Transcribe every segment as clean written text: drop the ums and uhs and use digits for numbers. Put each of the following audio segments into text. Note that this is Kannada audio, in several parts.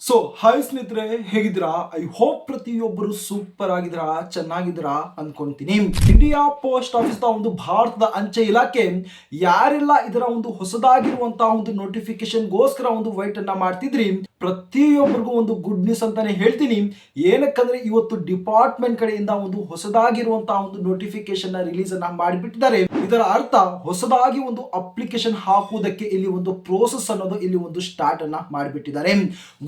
ಸೊ ಹಾಯ್ ಸ್ನೇಹಿತರೆ, ಹೇಗಿದ್ದೀರಾ? ಐ ಹೋಪ್ ಪ್ರತಿಯೊಬ್ಬರು ಸೂಪರ್ ಆಗಿದ್ದೀರಾ, ಚೆನ್ನಾಗಿದ್ದೀರಾ ಅನ್ಕೊಂತೀನಿ. ಇಂಡಿಯಾ ಪೋಸ್ಟ್ ಆಫೀಸ್ ಒಂದು ಭಾರತದ ಅಂಚೆ ಇಲಾಖೆ ಯಾರೆಲ್ಲ ಇದರ ಒಂದು ಹೊಸದಾಗಿರುವಂತಹ ಒಂದು ನೋಟಿಫಿಕೇಶನ್ ಗೋಸ್ಕರ ಒಂದು ವೈಟ್ ಅನ್ನ ಮಾಡ್ತಿದ್ರಿ, ಪ್ರತಿಯೊಬ್ಬರಿಗೂ ಒಂದು ಗುಡ್ ನ್ಯೂಸ್ ಅಂತಾನೆ ಹೇಳ್ತೀನಿ. ಏನಕ್ಕಂದ್ರೆ ಇವತ್ತು ಡಿಪಾರ್ಟ್ಮೆಂಟ್ ಕಡೆಯಿಂದ ಒಂದು ಹೊಸದಾಗಿರುವಂತಹ ಒಂದು ನೋಟಿಫಿಕೇಶನ್ ರಿಲೀಸ್ ಅನ್ನ ಮಾಡಿಬಿಟ್ಟಿದ್ದಾರೆ. ಇದರ ಅರ್ಥ ಹೊಸದಾಗಿ ಒಂದು ಅಪ್ಲಿಕೇಶನ್ ಹಾಕುವುದಕ್ಕೆ ಇಲ್ಲಿ ಒಂದು ಪ್ರೋಸೆಸ್ ಅನ್ನೋದು ಇಲ್ಲಿ ಒಂದು ಸ್ಟಾರ್ಟ್ ಅನ್ನ ಮಾಡಿಬಿಟ್ಟಿದ್ದಾರೆ.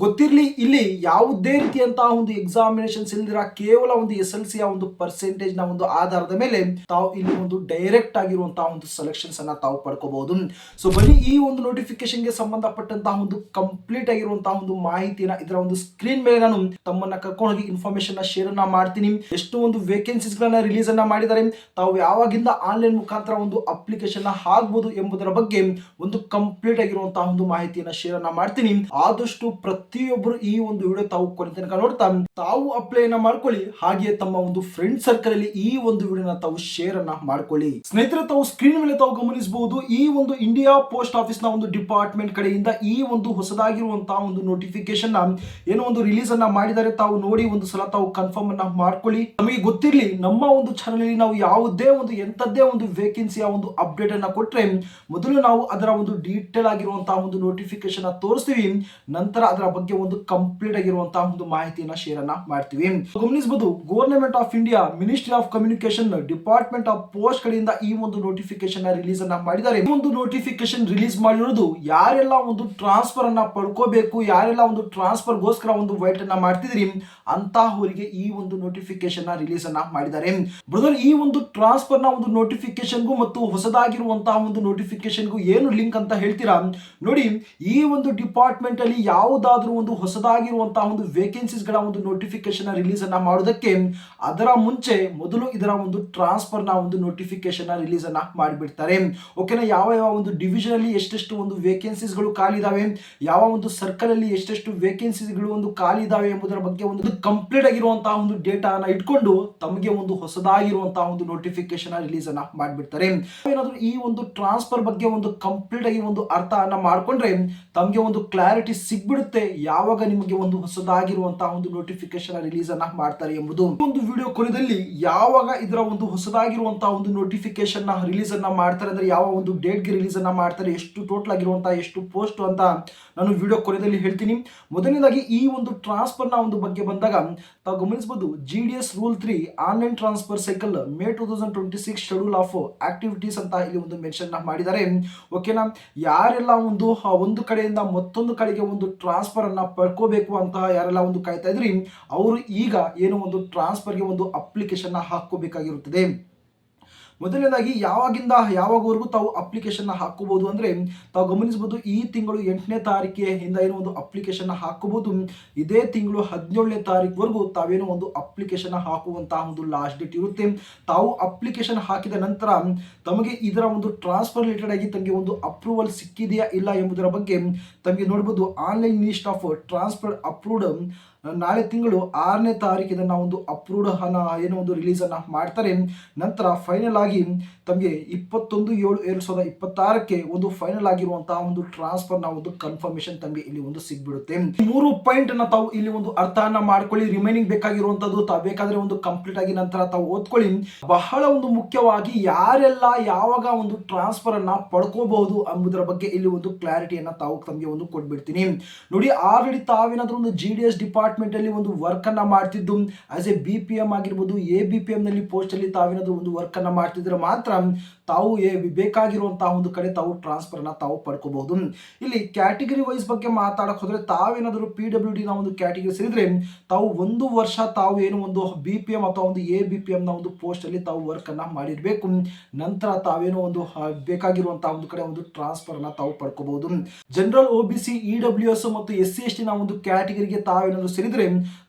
ಗೊತ್ತಿರಲಿ, ಇಲ್ಲಿ ಯಾವುದೇ ರೀತಿಯಂತಹ ಒಂದು ಎಕ್ಸಾಮಿನೇಷನ್ಸ್ ಇಲ್ದಿರ ಕೇವಲ ಒಂದು SLC ಒಂದು ಪರ್ಸೆಂಟೇಜ್ ನ ಒಂದು ಆಧಾರದ ಮೇಲೆ ತಾವು ಇಲ್ಲಿ ಒಂದು ಡೈರೆಕ್ಟ್ ಆಗಿರುವಂತಹ ಒಂದು ಸೆಲೆಕ್ಷನ್ಸ್ ಅನ್ನ ತಾವು ಪಡ್ಕೋಬಹುದು. ಸೊ ಬನ್ನಿ, ಈ ಒಂದು ನೋಟಿಫಿಕೇಶನ್ ಗೆ ಸಂಬಂಧಪಟ್ಟಂತಹ ಒಂದು ಕಂಪ್ಲೀಟ್ ಆಗಿರುವಂತಹ ಒಂದು ಮಾಹಿತಿನ ಇದರ ಒಂದು ಸ್ಕ್ರೀನ್ ಮೇಲೆ ನಾನು ತಮ್ಮನ್ನ ಕರ್ಕೊಂಡು ಹೋಗಿ ಇನ್ಫಾರ್ಮೇಶನ್ ಶೇರ್ ಅನ್ನ ಮಾಡ್ತೀನಿ. ಎಷ್ಟು ಒಂದು ವೇಕೆನ್ಸೀಸ್ ಗಳನ್ನ ರಿಲೀಸ್ ಅನ್ನ ಮಾಡಿದ್ದಾರೆ, ತಾವು ಯಾವಾಗಿಂದ ಆನ್ಲೈನ್ ಮುಖಾಂತರ ಒಂದು ಅಪ್ಲಿಕೇಶನ್ ಹಾಕಬಹುದು ಎಂಬುದರ ಬಗ್ಗೆ ಒಂದು ಕಂಪ್ಲೀಟ್ ಆಗಿರುವಂತಹ ಒಂದು ಮಾಹಿತಿಯನ್ನ ಶೇರ್ ಅನ್ನ ಮಾಡ್ತೀನಿ. ಆದಷ್ಟು ಪ್ರತಿಯೊಬ್ಬರು ಈ ಒಂದು ವಿಡಿಯೋ ತಾವು ಕೊನೆ ತನಕ ನೋಡ್ತಾ ತಾವು ಅಪ್ಲೈ ಅನ್ನ ಮಾಡ್ಕೊಳ್ಳಿ. ಹಾಗೆ ತಮ್ಮ ಒಂದು ಫ್ರೆಂಡ್ ಸರ್ಕಲ್ ಅಲ್ಲಿ ಈ ಒಂದು ವಿಡಿಯೋನ ತಾವು ಶೇರ್ ಅನ್ನ ಮಾಡ್ಕೊಳ್ಳಿ. ಸ್ನೇಹಿತರೆ, ತಾವು ಸ್ಕ್ರೀನ್ ಮೇಲೆ ತಾವು ಗಮನಿಸಬಹುದು, ಈ ಒಂದು ಇಂಡಿಯಾ ಪೋಸ್ಟ್ ಆಫೀಸ್ ನ ಒಂದು ಡಿಪಾರ್ಟ್ಮೆಂಟ್ ಕಡೆಯಿಂದ ಈ ಒಂದು ಹೊಸದಾಗಿರುವಂತಹ ಒಂದು ನೋಟಿಫಿಕೇಶನ್ ಏನೋ ಒಂದು ರಿಲೀಸ್ ಅನ್ನ ಮಾಡಿದ್ದಾರೆ. ತಾವು ನೋಡಿ ಒಂದು ಸಲ ತಾವು ಕನ್ಫರ್ಮ್ ಅನ್ನ ಮಾಡ್ಕೊಳ್ಳಿ. ನಮಗೆ ಗೊತ್ತಿರಲಿ, ನಮ್ಮ ಒಂದು ಚಾನಲ್ ಅಲ್ಲಿ ನಾವು ಯಾವುದೇ ಒಂದು ಎಂತದ್ದೇ ಒಂದು ವೇಕೆನ್ಸಿಯ ಒಂದು ಅಪ್ಡೇಟ್ ಅನ್ನ ಕೊಟ್ರೆ ಮೊದಲು ನಾವು ಅದರ ಒಂದು ಡೀಟೇಲ್ ಆಗಿರುವಂತಹ ಒಂದು ನೋಟಿಫಿಕೇಶನ್ ತೋರಿಸ್ತೀವಿ, ನಂತರ ಅದರ ಬಗ್ಗೆ ಒಂದು ಕಂಪ್ಲೀಟ್ ಆಗಿರುವಂತಹ ಒಂದು ಮಾಹಿತಿಯನ್ನ ಶೇರ್ ಅನ್ನ ಮಾಡ್ತೀವಿ. ಗಮನಿಸಬಹುದು, government of India, ministry of communication, department of post ಕಡೆಯಿಂದ ಈ ಒಂದು ನೋಟಿಫಿಕೇಶನ್ ರಿಲೀಸ್ ಅನ್ನ ಮಾಡಿದ್ದಾರೆ. ಈ ಒಂದು ನೋಟಿಫಿಕೇಶನ್ ರಿಲೀಸ್ ಮಾಡಿರೋದು ಯಾರೆಲ್ಲ ಒಂದು ಟ್ರಾನ್ಸ್ಫರ್ ಅನ್ನ ಪಡ್ಕೋಬೇಕು, ಯಾರೆಲ್ಲ ಒಂದು ಟ್ರಾನ್ಸ್ಫರ್ ಗೋಸ್ಕರ ಒಂದು ವೈಟ್ ಅನ್ನ ಮಾಡ್ತಿದ್ರಿ ಅಂತಹವರಿಗೆ ಈ ಒಂದು ನೋಟಿಫಿಕೇಶನ್ ರಿಲೀಸ್ ಅನ್ನ ಮಾಡಿದ್ದಾರೆ. ಬ್ರದರ್, ಈ ಒಂದು ಟ್ರಾನ್ಸ್ಫರ್ ನ ಒಂದು ನೋಟಿಫಿಕೇಶನ್ಗೂ ಮತ್ತು ಹೊಸದಾಗಿರುವಂತಹ ಒಂದು ನೋಟಿಫಿಕೇಶನ್ಗೂ ಏನು ಲಿಂಕ್ ಅಂತ ಹೇಳ್ತೀರಾ? ನೋಡಿ, ಈ ಒಂದು ಡಿಪಾರ್ಟ್ಮೆಂಟ್ ಅಲ್ಲಿ ಯಾವುದಾದ್ರೂ ಒಂದು ಹೊಸದಾಗಿರುವಂತಹ ಒಂದು ವೇಕೆನ್ಸೀಸ್ ಗಳ ಒಂದು ನೋಟಿಫಿಕೇಶನ್ ರಿಲೀಸ್ ಅನ್ನ ಮಾಡೋದಕ್ಕೆ ಅದರ ಮುಂಚೆ ಮೊದಲು ಇದರ ಒಂದು ಟ್ರಾನ್ಸ್ಫರ್ ನ ಒಂದು ನೋಟಿಫಿಕೇಶನ್ ರಿಲೀಸ್ ಅನ್ನ ಮಾಡಿಬಿಡ್ತಾರೆ. ಓಕೆನಾ? ಯಾವ ಯಾವ ಒಂದು ಡಿವಿಷನ್ ಅಲ್ಲಿ ಎಷ್ಟೆಷ್ಟು ಒಂದು ವೇಕೆನ್ಸೀಸ್ ಗಳು ಖಾಲಿ ಇದಾವೆ, ಯಾವ ಒಂದು ಸರ್ಕಲ್ ಅಲ್ಲಿ ಎಷ್ಟೆಷ್ಟು ವೇಕೆನ್ಸೀಸ್ ಗಳು ಒಂದು ಖಾಲಿ ಇದಾವೆ ಎಂಬುದರ ಬಗ್ಗೆ ಒಂದು ಕಂಪ್ಲೀಟ್ ಆಗಿರುವಂತಹ ಒಂದು ಡೇಟಾ ಅನ್ನ ಇಟ್ಕೊಂಡು ತಮಗೆ ಒಂದು ಹೊಸದಾಗಿರುವಂತಹ ಒಂದು ನೋಟಿಫಿಕೇಶನ್ ರಿಲೀಸ್ ಅನ್ನ ಮಾಡಿಬಿಡ್ತಾರೆ. ಏನಾದ್ರೂ ಈ ಒಂದು ಟ್ರಾನ್ಸ್ಫರ್ ಬಗ್ಗೆ ಒಂದು ಕಂಪ್ಲೀಟ್ ಆಗಿ ಒಂದು ಅರ್ಥ ಅನ್ನ ಮಾಡ್ಕೊಂಡ್ರೆ ತಮಗೆ ಒಂದು ಕ್ಲಾರಿಟಿ ಸಿಗ್ಬಿಡುತ್ತೆ ಯಾವಾಗ ನಿಮಗೆ ಒಂದು ಹೊಸದಾಗಿರುವಂತಹ ಒಂದು ನೋಟಿಫಿಕೇಶನ್ ರಿಲೀಸ್ ಅನ್ನ ಮಾಡ್ತಾರೆ ಎಂಬುದು. ಒಂದು ವಿಡಿಯೋ ಕೊನೆಯಲ್ಲಿ ಯಾವಾಗ ಇದರ ಒಂದು ಹೊಸದಾಗಿರುವಂತಹ ಒಂದು ನೋಟಿಫಿಕೇಶನ್ ರಿಲೀಸ್ ಅನ್ನ ಮಾಡ್ತಾರೆ ಅಂದ್ರೆ ಯಾವ ಒಂದು ಡೇಟ್ ಗೆ ರಿಲೀಸ್ ಅನ್ನ ಮಾಡ್ತಾರೆ, ಎಷ್ಟು ಟೋಟಲ್ ಆಗಿರುವಂತಹ ಎಷ್ಟು ಪೋಸ್ಟ್ ಅಂತ ನಾನು ವಿಡಿಯೋ ಕೊನೆಯಲ್ಲಿ ಹೇಳ್ತೀನಿ. ಮೊದಲನೇದಾಗಿ ಈ ಒಂದು ಟ್ರಾನ್ಸ್ಫರ್ ನ ಒಂದು ಬಗ್ಗೆ ಬಂದಾಗ ತಾವು ಗಮನಿಸಬಹುದು, GDS rule 3 online transfer cycle May 2026 schedule of activities ಅಂತ ಇಲ್ಲಿ ಒಂದು ಮೆನ್ಷನ್ ಮಾಡಿದ್ದಾರೆ. ಓಕೆನಾ? ಯಾರೆಲ್ಲ ಒಂದು ಕಡೆಯಿಂದ ಮತ್ತೊಂದು ಕಡೆಗೆ ಒಂದು ಟ್ರಾನ್ಸ್ಫರ್ ಅನ್ನ ಪಡ್ಕೋಬೇಕು ಅಂತ ಯಾರೆಲ್ಲ ಒಂದು ಕಾಯ್ತಾ ಇದ್ರಿ, ಅವರು ಈಗ ಏನೋ ಒಂದು ಟ್ರಾನ್ಸ್ಫರ್ಗೆ ಒಂದು ಅಪ್ಲಿಕೇಶನ್ ಹಾಕೋಬೇಕಾಗಿರುತ್ತದೆ. ಮೊದಲನೇದಾಗಿ ಯಾವಾಗಿಂದ ಯಾವಾಗವರೆಗೂ ತಾವು ಅಪ್ಲಿಕೇಶನ್ ಹಾಕೋಬಹುದು ಅಂದ್ರೆ ತಾವು ಗಮನಿಸಬಹುದು, ಈ ತಿಂಗಳು 8ನೇ ತಾರೀಕಿನಿಂದ ಏನೋ ಒಂದು ಅಪ್ಲಿಕೇಶನ್ ಹಾಕೋಬಹುದು. ಇದೇ ತಿಂಗಳು 17ನೇ ತಾರೀಕುವರೆಗೂ ತಾವೇನೋ ಒಂದು ಅಪ್ಲಿಕೇಶನ್ ಹಾಕುವಂತಹ ಒಂದು ಲಾಸ್ಟ್ ಡೇಟ್ ಇರುತ್ತೆ. ತಾವು ಅಪ್ಲಿಕೇಶನ್ ಹಾಕಿದ ನಂತರ ತಮಗೆ ಇದರ ಒಂದು ಟ್ರಾನ್ಸ್ಫರ್ ರಿಲೇಟೆಡ್ ಆಗಿ ತಮಗೆ ಒಂದು ಅಪ್ರೂವಲ್ ಸಿಕ್ಕಿದೆಯಾ ಇಲ್ಲ ಎಂಬುದರ ಬಗ್ಗೆ ತಮಗೆ ನೋಡಬಹುದು. Online list of transfer approved ನಾಳೆ ತಿಂಗಳು 6ನೇ ತಾರೀಕು ಇದನ್ನ ಒಂದು ಅಪ್ರೂವ್ಡ್ ಏನೋ ಒಂದು ರಿಲೀಸ್ ಅನ್ನ ಮಾಡ್ತಾರೆ. ನಂತರ ಫೈನಲ್ ಆಗಿ ತಮಗೆ 21/7/2026 ಒಂದು ಫೈನಲ್ ಆಗಿರುವಂತಹ ಒಂದು ಟ್ರಾನ್ಸ್ಫರ್ ನ ಒಂದು ಕನ್ಫರ್ಮೇಶನ್ ತಮಗೆ ಇಲ್ಲಿ ಒಂದು ಸಿಗ್ಬಿಡುತ್ತೆ. 3 ಪಾಯಿಂಟ್ ಅನ್ನ ತಾವು ಇಲ್ಲಿ ಒಂದು ಅರ್ಥವನ್ನ ಮಾಡ್ಕೊಳ್ಳಿ. ರಿಮೈನಿಂಗ್ ಬೇಕಾಗಿರುವಂತದ್ದು ತಾವು ಬೇಕಾದ್ರೆ ಒಂದು ಕಂಪ್ಲೀಟ್ ಆಗಿ ನಂತರ ತಾವು ಓದ್ಕೊಳ್ಳಿ. ಬಹಳ ಒಂದು ಮುಖ್ಯವಾಗಿ ಯಾರೆಲ್ಲ ಯಾವಾಗ ಒಂದು ಟ್ರಾನ್ಸ್ಫರ್ ಅನ್ನ ಪಡ್ಕೋಬಹುದು ಎಂಬುದರ ಬಗ್ಗೆ ಇಲ್ಲಿ ಒಂದು ಕ್ಲಾರಿಟಿಯನ್ನ ತಾವು ತಮಗೆ ಒಂದು ಕೊಟ್ಬಿಡ್ತೀನಿ. ನೋಡಿ, ಆಲ್ರೆಡಿ ತಾವೇನಾದ್ರೂ ಒಂದು GDS ಡಿಪಾರ್ಟ್ಮೆಂಟ್ ಅಲ್ಲಿ ಒಂದು ವರ್ಕ್ ಅನ್ನ ಮಾಡ್ತಿದ್ದು ಆಸ್ ಎ BPM ಆಗಿರ್ಬೋದು, ABPM ನಲ್ಲಿ ಪೋಸ್ಟ್ ಅಲ್ಲಿ ತಾವೇನಾದ್ರೂ ಒಂದು ವರ್ಕ್ ಅನ್ನ ಮಾಡ್ತಿದ್ರೆ ಮಾತ್ರ ತಾವು ಬೇಕಾಗಿರುವಂತಹ ಒಂದು ಕಡೆ ತಾವು ಟ್ರಾನ್ಸ್ಫರ್ ಅನ್ನ ತಾವು ಪಡ್ಕೋಬಹುದು. ಇಲ್ಲಿ ಕ್ಯಾಟಗರಿ ವೈಸ್ ಬಗ್ಗೆ ಮಾತಾಡಕ್ ಹೋದ್ರೆ ತಾವೇನಾದರೂ PWD ನ ಒಂದು ಕ್ಯಾಟಗರಿ ಸೇರಿದ್ರೆ ತಾವು 1 ವರ್ಷ ತಾವು ಏನು ಒಂದು BPM ಅಥವಾ ಒಂದು ABPM ನ ಒಂದು ಪೋಸ್ಟ್ ಅಲ್ಲಿ ತಾವು ವರ್ಕ್ ಅನ್ನ ಮಾಡಿರ್ಬೇಕು. ನಂತರ ತಾವೇನೋ ಒಂದು ಬೇಕಾಗಿರುವಂತಹ ಒಂದು ಕಡೆ ಒಂದು ಟ್ರಾನ್ಸ್ಫರ್ ಅನ್ನ ತಾವು ಪಡ್ಕೋಬಹುದು. ಜನರಲ್, OBC, EWS ಮತ್ತು SC ST ನ ಒಂದು ಕ್ಯಾಟಗರಿಗೆ ತಾವೇನಾದ್ರು ಸೇರಿದರೆ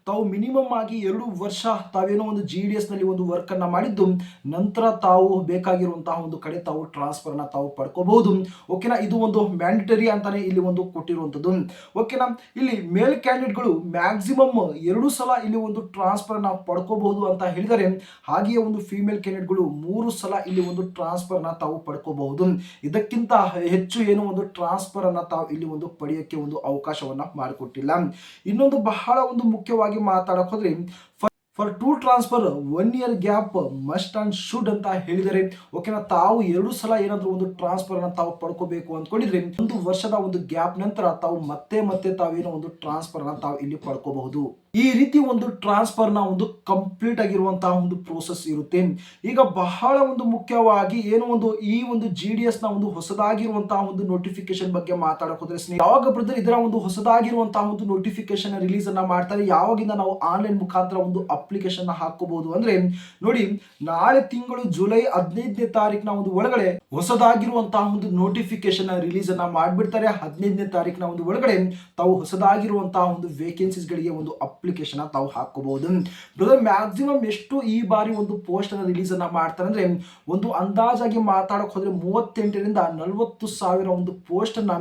ತಾವು ಮಿನಿಮಮ್ ಆಗಿ 2 ವರ್ಷ ತಾವೇನೋ ಒಂದು GDS ನಲ್ಲಿ ಒಂದು ವರ್ಕ್ ಅನ್ನ ಮಾಡಿದ್ದು ನಂತರ ತಾವು ಬೇಕಾಗಿರುವಂತಹ ಒಂದು ಕಡೆ ತಾವು ಟ್ರಾನ್ಸ್ಫರ್ ಅನ್ನ ತಾವು ಪಡ್ಕೋಬಹುದು. ಓಕೆನಾ, ಇದು ಒಂದು ಮ್ಯಾಂಡೇಟರಿ ಅಂತಾನೆ ಇಲ್ಲಿ ಒಂದು ಕೊಟ್ಟಿರುವಂತದ್ದು. ಓಕೆನಾ, ಇಲ್ಲಿ ಮೇಲ್ ಕ್ಯಾಂಡಿಡೇಟ್ಗಳು ಮ್ಯಾಕ್ಸಿಮಮ್ 2 ಸಲ ಇಲ್ಲಿ ಒಂದು ಟ್ರಾನ್ಸ್ಫರ್ ಅನ್ನ ಪಡ್ಕೋಬಹುದು ಅಂತ ಹೇಳಿದರೆ, ಹಾಗೆಯೇ ಒಂದು ಫಿಮೇಲ್ ಕ್ಯಾಂಡಿಡೇಟ್ಗಳು 3 ಸಲ ಇಲ್ಲಿ ಒಂದು ಟ್ರಾನ್ಸ್ಫರ್ ಅನ್ನ ತಾವು ಪಡ್ಕೋಬಹುದು. ಇದಕ್ಕಿಂತ ಹೆಚ್ಚು ಏನು ಒಂದು ಟ್ರಾನ್ಸ್ಫರ್ ಅನ್ನ ತಾವು ಇಲ್ಲಿ ಒಂದು ಪಡೆಯೋಕ್ಕೆ ಒಂದು ಅವಕಾಶವನ್ನ ಮಾಡಿಕೊಟ್ಟಿಲ್ಲ. ಇನ್ನೊಂದು ಬಹಳ ಒಂದು ಮುಖ್ಯವಾಗಿ ಮಾತಾಡಕ್ ಹೋದ್ರೆ, for to transfer 1 year gap must and should ಅಂತ ಹೇಳಿದರೆ, ಓಕೆನಾ, ತಾವು 2 ಸಲ ಏನಾದರೂ ಒಂದು ಟ್ರಾನ್ಸ್ಫರ್ ಅನ್ನ ತಾವು ಪಡ್ಕೋಬೇಕು ಅಂದ್ಕೊಂಡಿದ್ರೆ 1 ವರ್ಷದ ಒಂದು ಗ್ಯಾಪ್ ನಂತರ ತಾವು ಮತ್ತೆ ತಾವೇನೋ ಒಂದು ಟ್ರಾನ್ಸ್ಫರ್ ಅನ್ನ ತಾವು ಇಲ್ಲಿ ಪಡ್ಕೋಬಹುದು. ಈ ರೀತಿ ಒಂದು ಟ್ರಾನ್ಸ್ಫರ್ ನ ಒಂದು ಕಂಪ್ಲೀಟ್ ಆಗಿರುವಂತಹ ಒಂದು ಪ್ರೋಸೆಸ್ ಇರುತ್ತೆ. ಈಗ ಬಹಳ ಒಂದು ಮುಖ್ಯವಾಗಿ ಏನು ಒಂದು ಈ ಒಂದು GDS ನ ಒಂದು ಹೊಸದಾಗಿರುವಂತಹ ಒಂದು ನೋಟಿಫಿಕೇಶನ್ ಬಗ್ಗೆ ಮಾತಾಡಕ್ ಹೋದ್ರೆ, ಯಾವಾಗ ಬ್ರದರ್ ಇದರ ಒಂದು ಹೊಸದಾಗಿರುವಂತಹ ಒಂದು ನೋಟಿಫಿಕೇಶನ್ ರಿಲೀಸ್ ಅನ್ನ ಮಾಡ್ತಾರೆ, ಯಾವಾಗಿಂದ ನಾವು ಆನ್ಲೈನ್ ಮುಖಾಂತರ ಒಂದು ಅಪ್ಲಿಕೇಶನ್ ಹಾಕೋಬಹುದು ಅಂದ್ರೆ, ನೋಡಿ, ನಾಳೆ ತಿಂಗಳು ಜುಲೈ 15ನೇ ತಾರೀಕಿನ ಒಂದು ಒಳಗಡೆ ಹೊಸದಾಗಿರುವಂತಹ ಒಂದು ನೋಟಿಫಿಕೇಶನ್ ರಿಲೀಸ್ ಅನ್ನ ಮಾಡ್ಬಿಡ್ತಾರೆ. 15ನೇ ತಾರೀಕಿನ ಒಂದು ಒಳಗಡೆ ತಾವು ಹೊಸದಾಗಿರುವಂತಹ ಒಂದು ವೇಕೆನ್ಸೀಸ್ ಗಳಿಗೆ ಒಂದು ಅಪ್ಲಿಕೇಶನ್ ತಾವು ಹಾಕೋಬಹುದು. ಬ್ರದರ್, ಮ್ಯಾಕ್ಸಿಮಮ್ ಎಷ್ಟು ಈ ಬಾರಿ ಒಂದು ಪೋಸ್ಟ್ ಅನ್ನ ರಿಲೀಸ್ ಅನ್ನ ಮಾಡ್ತಾರೆ ಅಂದ್ರೆ, ಒಂದು ಅಂದಾಜಾಗಿ ಮಾತಾಡಕ್ ಹೋದ್ರೆ 38ರಿಂದ 40,000 ಒಂದು ಪೋಸ್ಟ್ ಅನ್ನ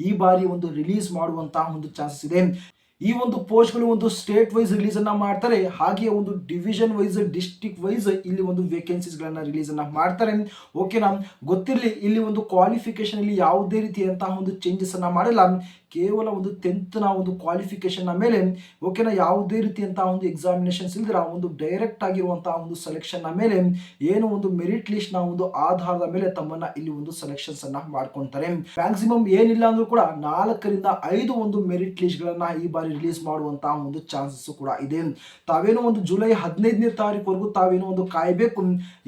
ಈ ಬಾರಿ ಒಂದು ರಿಲೀಸ್ ಮಾಡುವಂತಹ ಒಂದು ಚಾನ್ಸಸ್ ಇದೆ. ಈ ಒಂದು ಪೋಸ್ಟ್ಗಳು ಒಂದು ಸ್ಟೇಟ್ ವೈಸ್ ರಿಲೀಸ್ ಅನ್ನ ಮಾಡ್ತಾರೆ, ಹಾಗೆಯೇ ಒಂದು ಡಿವಿಷನ್ ವೈಸ್, ಡಿಸ್ಟ್ರಿಕ್ಟ್ ವೈಸ್ ಇಲ್ಲಿ ಒಂದು ವೇಕೆನ್ಸೀಸ್ ಗಳನ್ನ ರಿಲೀಸ್ ಅನ್ನ ಮಾಡ್ತಾರೆ. ಓಕೆನಾ, ಗೊತ್ತಿರಲಿ, ಇಲ್ಲಿ ಒಂದು ಕ್ವಾಲಿಫಿಕೇಶನ್ ಇಲ್ಲಿ ಯಾವುದೇ ರೀತಿಯಂತಹ ಒಂದು ಚೇಂಜಸ್ ಅನ್ನ ಮಾಡಲ್ಲ. ಕೇವಲ ಒಂದು 10th ನ ಒಂದು ಕ್ವಾಲಿಫಿಕೇಶನ್ ನ ಮೇಲೆ, ಓಕೆನಾ, ಯಾವುದೇ ರೀತಿಯಂತಹ ಒಂದು ಎಕ್ಸಾಮಿನೇಷನ್ಸ್ ಇಲ್ದಿರ ಒಂದು ಡೈರೆಕ್ಟ್ ಆಗಿರುವಂತಹ ಒಂದು ಸೆಲೆಕ್ಷನ್ ನ ಮೇಲೆ, ಏನು ಒಂದು ಮೆರಿಟ್ ಲಿಸ್ಟ್ ನ ಒಂದು ಆಧಾರದ ಮೇಲೆ ತಮ್ಮನ್ನ ಇಲ್ಲಿ ಒಂದು ಸೆಲೆಕ್ಷನ್ಸ್ ಅನ್ನ ಮಾಡ್ಕೊಂತಾರೆ. ಮ್ಯಾಕ್ಸಿಮಮ್ ಏನಿಲ್ಲ ಅಂದ್ರೂ ಕೂಡ 4ರಿಂದ 5 ಒಂದು ಮೆರಿಟ್ ಲಿಸ್ಟ್ ಗಳನ್ನ ಈ ಬಾರಿ ರಿಲೀಸ್ ಮಾಡುವಂತಹ ಒಂದು ಚಾನ್ಸಸ್ ಕೂಡ ಇದೆ. ತಾವೇನೋ ಒಂದು ಜುಲೈ 15ನೇ ತಾರೀಕುವರೆಗೂ ತಾವೇನೋ ಒಂದು ಕಾಯಬೇಕು.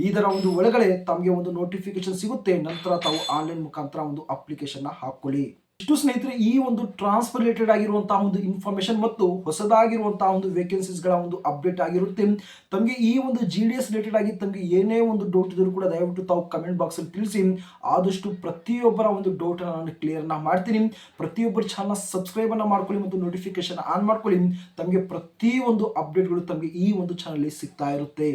ಇದರ ಒಂದು ಒಳಗಡೆ ತಮಗೆ ಒಂದು ನೋಟಿಫಿಕೇಶನ್ ಸಿಗುತ್ತೆ, ನಂತರ ತಾವು ಆನ್ಲೈನ್ ಮುಖಾಂತರ ಒಂದು ಅಪ್ಲಿಕೇಶನ್ ಹಾಕೊಳ್ಳಿ. ಇಷ್ಟು ಸ್ನೇಹಿತರೆ, ಈ ಒಂದು ಟ್ರಾನ್ಸ್ಫರ್ ರಿಲೇಟೆಡ್ ಆಗಿರುವಂತಹ ಒಂದು ಇನ್ಫಾರ್ಮೇಶನ್ ಮತ್ತು ಹೊಸದಾಗಿರುವಂತಹ ಒಂದು ವೇಕೆನ್ಸೀಸ್ ಗಳ ಒಂದು ಅಪ್ಡೇಟ್ ಆಗಿರುತ್ತೆ. ತಮಗೆ ಈ ಒಂದು GDS ರಿಲೇಟೆಡ್ ಆಗಿ ತಮಗೆ ಏನೇ ಒಂದು ಡೌಟ್ ಇದ್ರೂ ಕೂಡ ದಯವಿಟ್ಟು ತಾವು ಕಮೆಂಟ್ ಬಾಕ್ಸ್ ಅಲ್ಲಿ ತಿಳಿಸಿ. ಆದಷ್ಟು ಪ್ರತಿಯೊಬ್ಬರ ಒಂದು ಡೌಟ್ ನಾನು ಕ್ಲಿಯರ್ ಮಾಡ್ತೀನಿ. ಪ್ರತಿಯೊಬ್ಬರು ಚಾನಲ್ ಸಬ್ಸ್ಕ್ರೈಬ್ ಅನ್ನ ಮಾಡ್ಕೊಳ್ಳಿ ಮತ್ತು ನೋಟಿಫಿಕೇಶನ್ ಆನ್ ಮಾಡ್ಕೊಳ್ಳಿ. ತಮಗೆ ಪ್ರತಿಯೊಂದು ಅಪ್ಡೇಟ್ಗಳು ತಮಗೆ ಈ ಒಂದು ಚಾನಲ್ ಸಿಗ್ತಾ ಇರುತ್ತೆ.